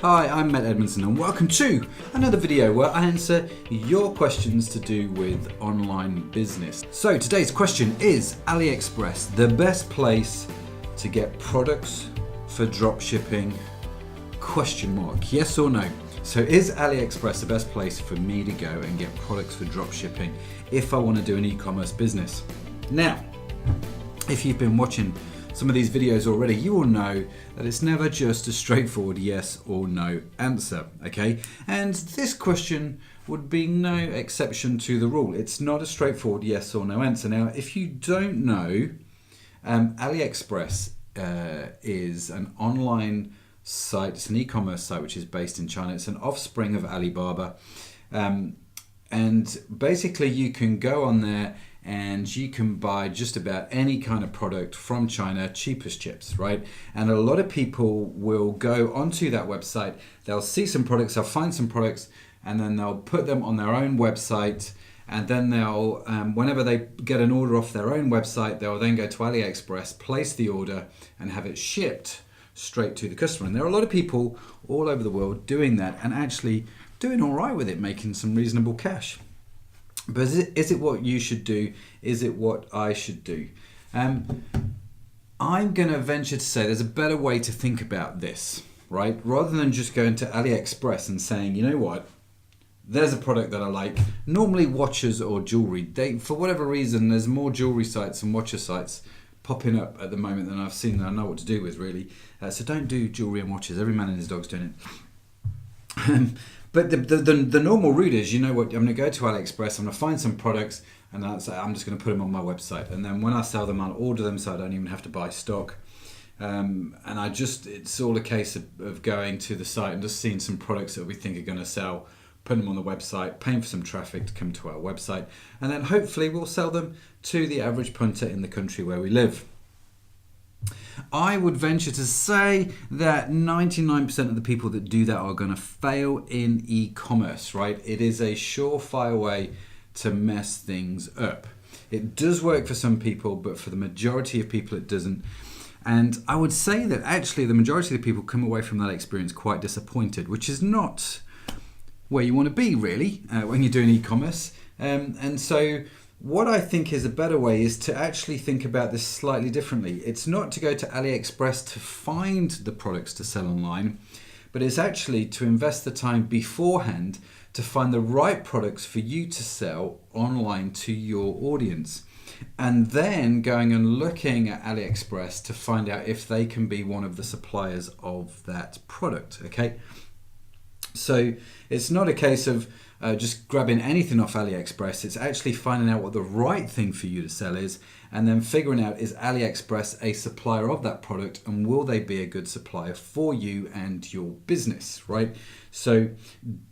Hi, I'm Matt Edmundson and welcome to another video where I answer your questions to do with online business. So today's question is AliExpress the best place to get products for dropshipping? Question mark, yes or no? So is AliExpress the best place for me to go and get products for dropshipping if I want to do an e-commerce business? Now, if you've been watching some of these videos already, you will know that it's never just a straightforward yes or no answer, okay? And this question would be no exception to the rule. It's not a straightforward yes or no answer. Now, if you don't know, AliExpress is an online site, it's an e-commerce site which is based in China. It's an offspring of Alibaba. And basically you can go on there and you can buy just about any kind of product from China, cheap as chips, right? And a lot of people will go onto that website, they'll see some products, they'll find some products, and then they'll put them on their own website, and then they'll, whenever they get an order off their own website, they'll then go to AliExpress, place the order, and have it shipped straight to the customer. And there are a lot of people all over the world doing that and actually doing all right with it, making some reasonable cash. But is it what you should do? Is it what I should do? I'm going to venture to say there's a better way to think about this, right? Rather than just going to AliExpress and saying, you know what, there's a product that I like. Normally watches or jewelry. For whatever reason, there's more jewelry sites and watcher sites popping up at the moment than I've seen that I know what to do with, really. So don't do jewelry and watches. Every man and his dog's doing it. But the normal route is, you know what, I'm going to go to AliExpress, I'm going to find some products, and I'm just going to put them on my website. And then when I sell them, I'll order them so I don't even have to buy stock. And it's all a case of going to the site and just seeing some products that we think are going to sell, putting them on the website, paying for some traffic to come to our website, and then hopefully we'll sell them to the average punter in the country where we live. I would venture to say that 99% of the people that do that are going to fail in e-commerce, right? It is a surefire way to mess things up. It does work for some people, but for the majority of people it doesn't. And I would say that actually the majority of the people come away from that experience quite disappointed, which is not where you want to be really when you're doing e-commerce. And so what I think is a better way is to actually think about this slightly differently. It's not to go to AliExpress to find the products to sell online, but it's actually to invest the time beforehand to find the right products for you to sell online to your audience. And then going and looking at AliExpress to find out if they can be one of the suppliers of that product, okay? So it's not a case of just grabbing anything off AliExpress. It's actually finding out what the right thing for you to sell is, and then figuring out, is AliExpress a supplier of that product, and will they be a good supplier for you and your business, right? So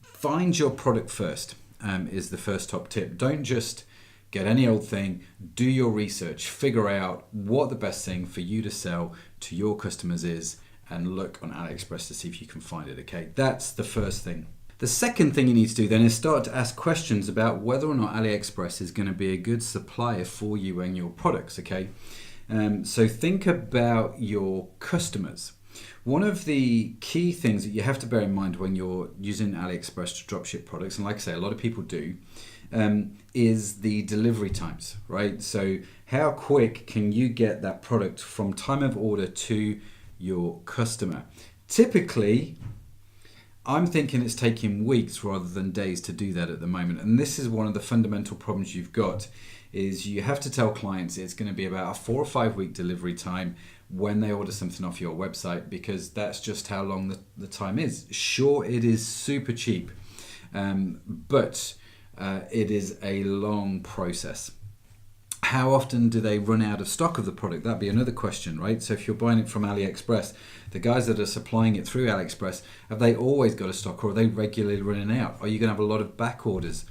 find your product first is the first top tip. Don't just get any old thing. Do your research. Figure out what the best thing for you to sell to your customers is, and look on AliExpress to see if you can find it, okay? That's the first thing. The second thing you need to do then is start to ask questions about whether or not AliExpress is going to be a good supplier for you and your products, okay? So think about your customers. One of the key things that you have to bear in mind when you're using AliExpress to dropship products, and like I say, a lot of people do, is the delivery times, right? So how quick can you get that product from time of order to your customer? Typically, I'm thinking it's taking weeks rather than days to do that at the moment. And this is one of the fundamental problems you've got, is you have to tell clients it's going to be about a 4 or 5 week delivery time when they order something off your website, because that's just how long the time is. Sure, it is super cheap, but it is a long process. How often do they run out of stock of the product? That'd be another question, right? So if you're buying it from AliExpress, the guys that are supplying it through AliExpress, have they always got a stock, or are they regularly running out? Are you going to have a lot of back orders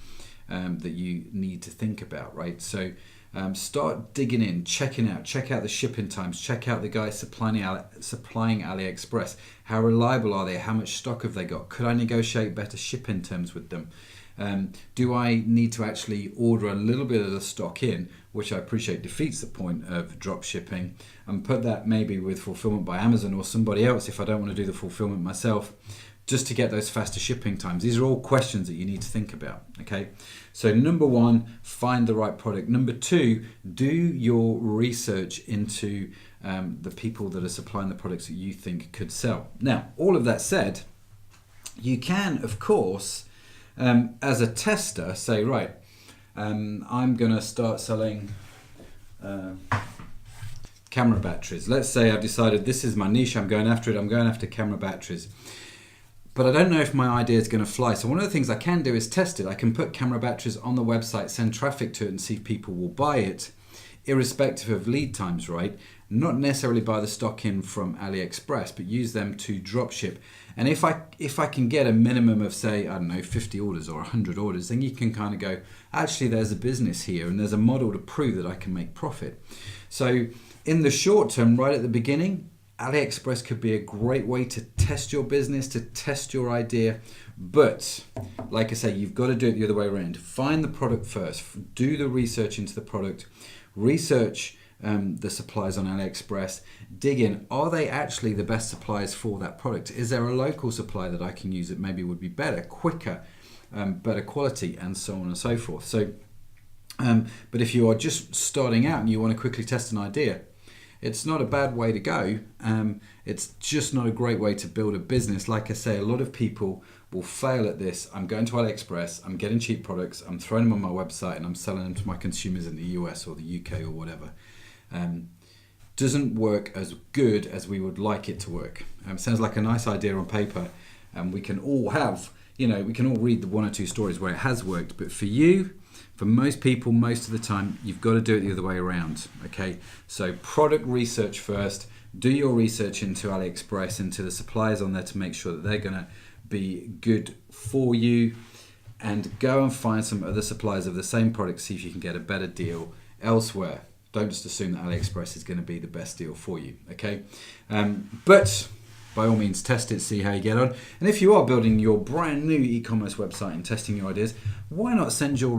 that you need to think about, right? So start digging in, check out the shipping times, check out the guys supplying AliExpress. How reliable are they? How much stock have they got? Could I negotiate better shipping terms with them? Do I need to actually order a little bit of the stock in, which I appreciate defeats the point of drop shipping, and put that maybe with fulfillment by Amazon or somebody else if I don't want to do the fulfillment myself? just to get those faster shipping times? These are all questions that you need to think about, okay? So number one, find the right product. Number two, do your research into the people that are supplying the products that you think could sell. Now, all of that said, you can, of course, as a tester, say, right, I'm going to start selling camera batteries. Let's say I've decided this is my niche, I'm going after it, I'm going after camera batteries. But I don't know if my idea is going to fly. So one of the things I can do is test it. I can put camera batteries on the website, send traffic to it and see if people will buy it, irrespective of lead times, right? Not necessarily buy the stock in from AliExpress, but use them to drop ship. And if I can get a minimum of, say, I don't know, 50 orders or 100 orders, then you can kind of go, actually there's a business here and there's a model to prove that I can make profit. So in the short term, right at the beginning, AliExpress could be a great way to test your business, to test your idea. But like I say, you've got to do it the other way around. Find the product first, do the research into the product, research the suppliers on AliExpress, dig in, are they actually the best suppliers for that product? Is there a local supplier that I can use that maybe would be better, quicker, better quality, and so on and so forth. So, but if you are just starting out and you want to quickly test an idea, it's not a bad way to go. It's just not a great way to build a business. Like I say, a lot of people will fail at this. I'm going to AliExpress, I'm getting cheap products, I'm throwing them on my website and I'm selling them to my consumers in the US or the UK or whatever. Doesn't work as good as we would like it to work. Sounds like a nice idea on paper, and we can all have, we can all read the one or two stories where it has worked, but for you, for most people, most of the time, you've got to do it the other way around, okay? So product research first, do your research into AliExpress, into the suppliers on there to make sure that they're gonna be good for you, and go and find some other suppliers of the same product, see if you can get a better deal elsewhere. Don't just assume that AliExpress is gonna be the best deal for you, okay? But by all means, test it, see how you get on. And if you are building your brand new e-commerce website and testing your ideas, why not send your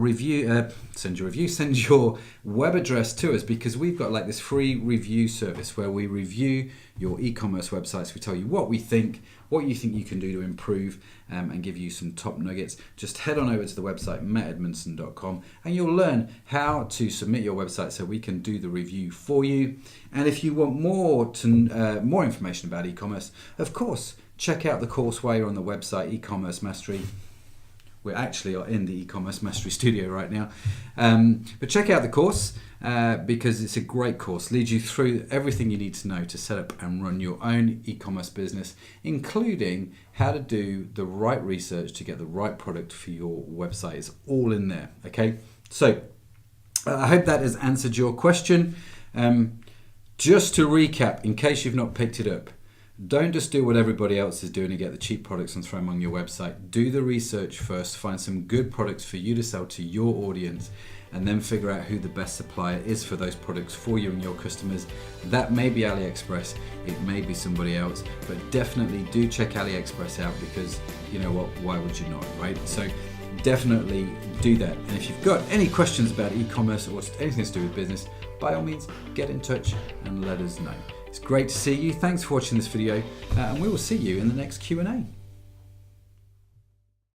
web address to us, because we've got like this free review service where we review your e-commerce websites. We tell you what we think, what you think you can do to improve, and give you some top nuggets. Just head on over to the website mattedmundson.com and you'll learn how to submit your website so we can do the review for you. And if you want more information about e-commerce, of course, check out the course while you're on the website, e-commerce mastery. We actually are in the e-commerce mastery studio right now, but check out the course because it's a great course. Leads you through everything you need to know to set up and run your own e-commerce business, including how to do the right research to get the right product for your website. It's all in there, okay? So I hope that has answered your question. Just to recap, in case you've not picked it up, don't just do what everybody else is doing and get the cheap products and throw them on your website. Do the research first, find some good products for you to sell to your audience, and then figure out who the best supplier is for those products for you and your customers. That may be AliExpress, it may be somebody else, but definitely do check AliExpress out, because you know what, why would you not, right? So definitely do that. And if you've got any questions about e-commerce or anything to do with business, by all means, get in touch and let us know. It's great to see you. Thanks for watching this video, and we will see you in the next Q&A.